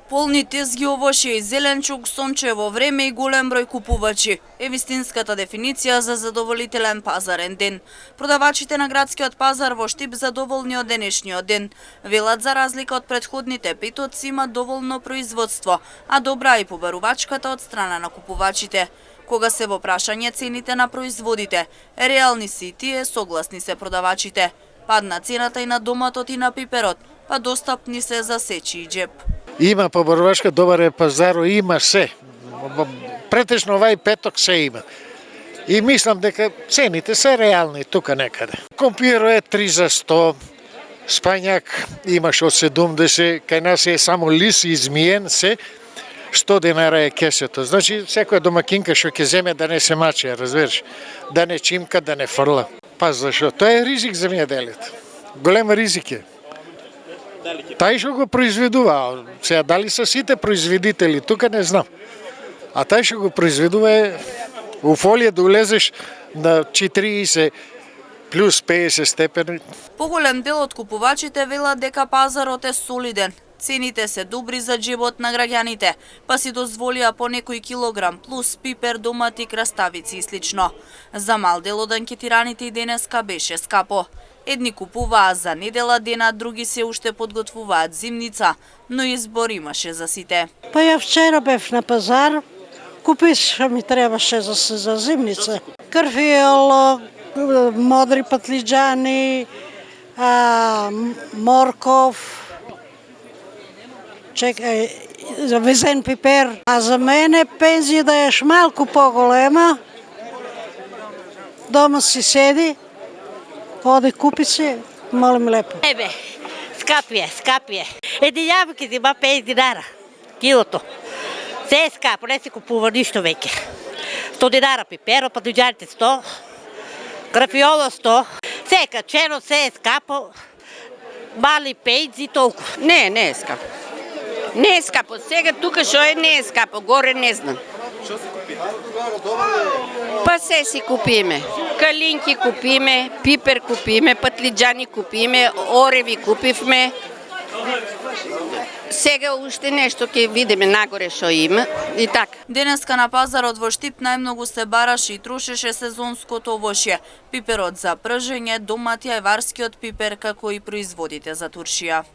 Полни тезги овошје и зеленчук, сончево време и голем број купувачи е вистинската дефиниција за задоволителен пазарен ден. Продавачите на градскиот пазар во Штип задоволни од денешниот ден. Велат за разлика од претходните петоци има доволно производство, а добра и побарувачката од страна на купувачите. Кога се во прашање цените на производите, реални се и тие, согласни се продавачите. Падна цената и на доматот и на пиперот, па достапни се за сечи и джеп. Има побарувачка, добар е пазаро, има се. Претежно овај петок се има. И мислам дека цените се реални тука некаде. Компиро е 3 за 100, спањак имаш од 70, кај нас е само лис измиен се, 100 денара е кесето. Значи, секоја домакинка што ќе земе да не се маче, разбираш, да не чимка, да не фрла. Па зашо? Тоа е ризик за земјоделието. Голем ризик е. Тај што го произведува, сега дали се сите производители, тука не знам. А тај што го произведува е у фолија да улезеш на 40 плюс 50 степени. Поголем дел од купувачите велат дека пазарот е солиден. Цените се добри за джебот на граѓаните, па си дозволија по некој килограм плюс пипер, домати, краставици и слично. За мал дел од анкетираните и денеска беше скапо. Едни купуваа за недела дена, други се уште подготвуваат зимница, но избор имаше за сите. Па ја вчера бев на пазар, купив што ми требаше за зимница. Карфиол, модри патлиџани, морков, везен пипер. А за мене пензија да е малку поголема, дома си седи, оди купи се, молим лепо. Ебе, скапи е. Еди јабуки има 5 динара, килото. Се е скапо, не се купува ништо веќе. 100 динара пиперо, патлиџаните 100, крафиоло 100. Се е качено, се е скапо, мали пензи толку. Не е скапо. Не е скапо, сега тука што е не е скапо, горе не знам. Што се купи? Па се си купиме. Калинки купиме, пипер купиме, патлиџани купиме, ореви купивме. Сега уште нешто ќе видиме нагоре што има и така. Денеска на пазарот во Штип најмногу се бараше и трошеше сезонското овошје, пиперот за пржење, домати, ајварскиот пипер, како и производите за туршија.